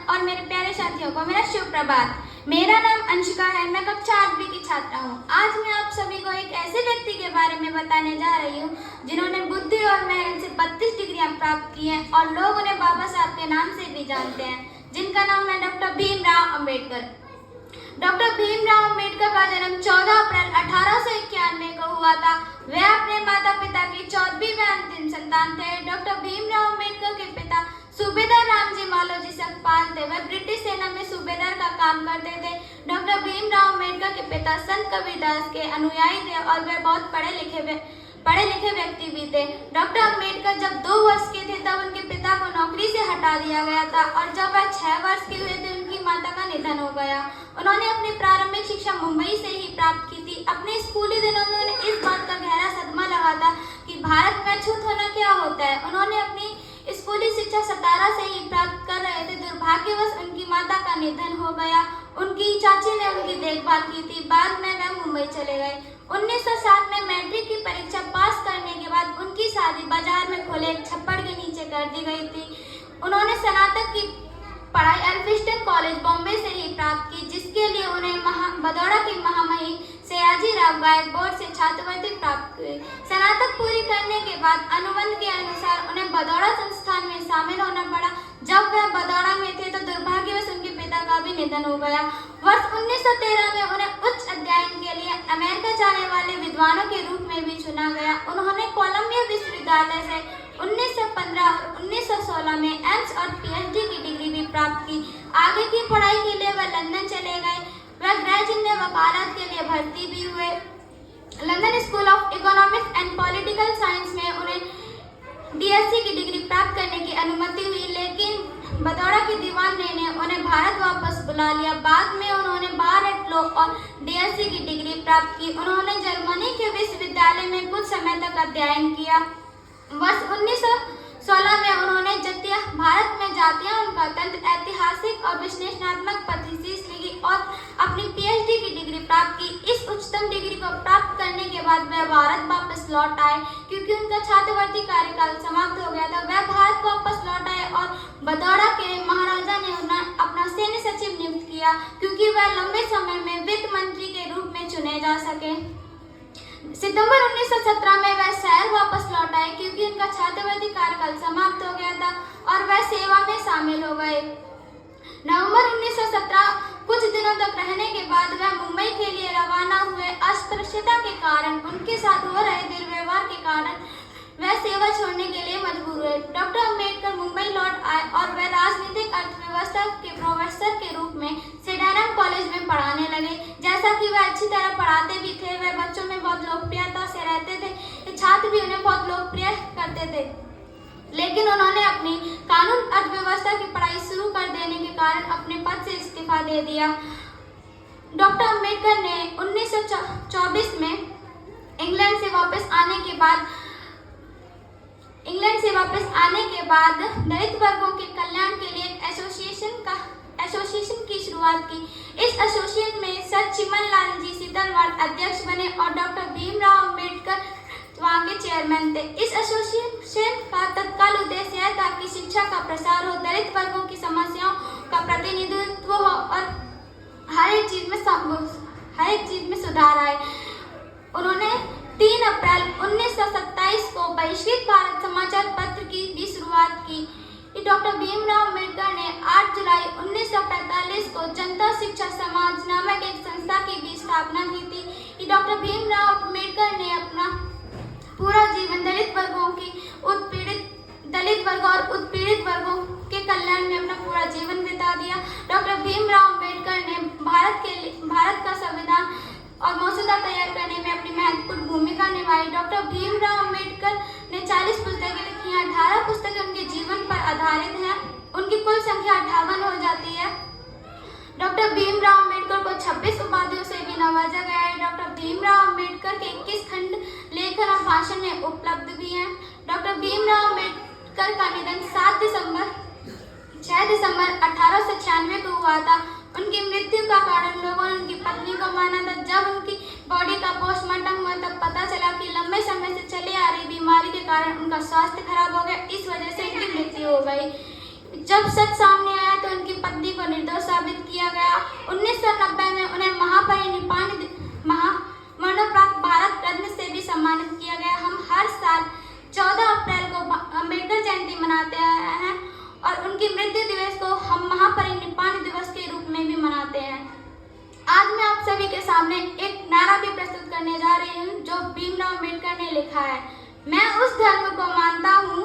और मेरे प्यारे साथियों को मेरा शुभ प्रभात। मेरा नाम अंशिका है, मैं कक्षा 8वीं की छात्रा हूँ। आज मैं आप सभी को एक ऐसे व्यक्ति के बारे में बताने जा रही हूँ जिन्होंने बुद्धि और मेहनत से 32 डिग्रियां प्राप्त की हैं और लोग उन्हें बाबा साहब के नाम से भी जानते हैं, जिनका नाम है डॉक्टर भीमराव अंबेडकर। डॉक्टर भीमराव अंबेडकर का जन्म 14 अप्रैल 1891 को हुआ था। वे अपने माता पिता की 14वीं व अंतिम संतान थे। डॉक्टर भीमराव अंबेडकर के पिता सूबेदार रामजी मालोजी सकपाल थे। वे ब्रिटिश सेना में सूबेदार का काम करते थे। डॉक्टर भीमराव अंबेडकर के पिता संत कबीरदास के अनुयायी थे और वे बहुत पढ़े लिखे व्यक्ति भी थे। डॉक्टर अंबेडकर जब 2 वर्ष के थे तब उनके पिता को नौकरी से हटा दिया गया था और जब वह 6 वर्ष के हुए थे उनकी माता का निधन हो गया। उन्होंने अपनी प्रारंभिक शिक्षा मुंबई से ही प्राप्त की थी। अपने स्कूली दिनों में उन्हें इस बात का गहरा सदमा लगा था कि भारत में अछूत होना क्या होता है। उन्होंने अपनी स्कूली शिक्षा 17 से ही प्राप्त कर रहे थे। दुर्भाग्यवश उनकी माता का निधन हो गया। उनकी चाची ने उनकी देखभाल की थी। बाद में वह मुंबई चले गए। 1907 में मैट्रिक की परीक्षा पास करने के बाद उनकी शादी बाजार में खुले एक छप्पड़ के नीचे कर दी गई थी। उन्होंने स्नातक की पढ़ाई एल्फिंस्टन कॉलेज बॉम्बे से ही प्राप्त की, जिसके लिए उन्हें बड़ौदा की महामहिम सयाजीराव गायकवाड़ से छात्रवृत्ति प्राप्त हुई। स्नातक पूरी करने के बाद अनुबंध के अनुसार उन्हें बड़ौदा संस्थान में शामिल होना पड़ा। जब वह बड़ौदा में थे तो दुर्भाग्यवश उनके पिता का भी निधन हो गया। वर्ष 1913 में उन्हें उच्च अध्ययन के लिए अमेरिका जाने वाले विद्वानों के रूप में भी चुना गया। उन्होंने कोलंबिया विश्वविद्यालय से 1915 और 1916 में एम्स और पीएचडी की डिग्री भी प्राप्त की। आगे की पढ़ाई के लिए वह लंदन चले गए। वह ग्रेजुएट में वकालत के लिए भर्ती भी हुए। London school of economics and political science में उन्हें डीएससी की डिग्री प्राप्त करने की अनुमति हुई, लेकिन बड़ौदा की दीवान ने उन्हें भारत वापस बुला लिया। बाद में उन्होंने बार एट लॉ और डीएससी की डिग्री प्राप्त की। उन्होंने जर्मनी के विश्वविद्यालय में कुछ समय तक अध्ययन किया। वर्ष 1916 में उन्होंने भारत में जातीय गणतंत्र, ऐतिहासिक और विश्लेषणात्मक पद्धति लिखी और अपनी पीएचडी की डिग्री प्राप्त की। इस उच्चतम डिग्री को प्राप्त करने के बाद वह भारत वापस लौट आए। क्योंकि उनका छात्रवृत्ति कार्यकाल समाप्त हो गया था, वह भारत वापस लौट आए और बड़ौदा के महाराजा ने उन्हें अपना सैन्य सचिव नियुक्त किया, क्योंकि वह लंबे समय में वित्त मंत्री के रूप में चुने जा सके। सितंबर 1917 में वह शहर वापस लौट आए, क्योंकि उनका छात्रवृत्ति कार्यकाल समाप्त हो गया था और वह सेवा में शामिल हो गए। नवंबर 1917 कुछ दिनों तक रहने के बाद वह मुंबई के लिए रवाना हुए। अस्पृश्यता के कारण उनके साथ हो रहे दुर्व्यवहार के कारण वह सेवा छोड़ने के लिए मजबूर हुए। डॉक्टर अंबेडकर मुंबई लौट आए और वह राजनीतिक अर्थव्यवस्था के प्रोफेसर के रूप में सेडानम कॉलेज में पढ़ाने लगे। जैसा कि वह अच्छी तरह पढ़ाते भी थे, वह बच्चों में बहुत लोकप्रियता से रहते थे। छात्र भी उन्हें बहुत लोकप्रिय करते थे, लेकिन उन्होंने अपनी कानून अर्थव्यवस्था की पढ़ाई शुरू कर देने के कारण अपने पद से इस्तीफा दे दिया। डॉक्टर अंबेडकर ने 1924 में इंग्लैंड से वापस आने के बाद दलित वर्गों के कल्याण के लिए एक एसोसिएशन की शुरुआत की। इस एसोसिएशन में सर चिमनलाल जी सीतलवाड़ अध्यक्ष बने और डॉक्टर भीमराव अंबेडकर वहाँ के चेयरमैन थे। इस एसोसिएशन का तत्काल उद्देश्य यह था कि शिक्षा का प्रसार हो, दलित वर्गों की समस्याओं का प्रतिनिधित्व हो और हर एक चीज में सुधार आए। उन्होंने 3 अप्रैल 1927 को बहिष्कृत भारत समाचार पत्र की भी शुरुआत की। डॉक्टर भीमराव अंबेडकर ने 8 जुलाई 1945 को जनता शिक्षा समाज नामक एक संस्था की भी स्थापना की थी। डॉक्टर भीमराव अंबेडकर ने अपना पूरा जीवन दलित वर्ग और उत्पीड़ित वर्गों के कल्याण में अपना पूरा जीवन बिता दिया। डॉक्टर भीमराव अंबेडकर ने भारत का संविधान और मसौदा तैयार करने में अपनी महत्वपूर्ण भूमिका निभाई। डॉक्टर भीमराव अंबेडकर ने 40 पुस्तकें लिखी हैं। 18 पुस्तकें उनके जीवन पर आधारित हैं। उनकी कुल संख्या 58 हो जाती है। डॉक्टर भीमराव अंबेडकर को 26 उपाधियों से भी नवाजा गया है। डॉक्टर भीमराव अंबेडकर के 21 खंड लेखन और भाषण में उपलब्ध भी हैं। डॉक्टर भीमराव अंबेडकर का निधन 6 दिसंबर 1896 को हुआ था। उनकी मृत्यु का कारण लोगों ने उनकी पत्नी को माना था। जब उनकी बॉडी का पोस्टमार्टम हुआ तब पता चला कि लंबे समय से चली आ रही बीमारी के कारण उनका स्वास्थ्य खराब हो गया। इस वजह से उनकी मृत्यु हो गई। जब सच सामने आया तो उनकी पत्नी को निर्दोष साबित किया गया। 1990 में उन्हें मरणोपरांत भारत रत्न से भी सम्मानित किया गया। हम हर साल 14 अप्रैल को अम्बेडकर जयंती मनाते हैं और उनकी मृत्यु दिवस को हम महापरिनिर्वाण दिवस के रूप में भी मनाते हैं। आज मैं आप सभी के सामने एक नारा भी प्रस्तुत करने जा रही हूँ जो भीमराव अम्बेडकर ने लिखा है। मैं उस धर्म को मानता हूँ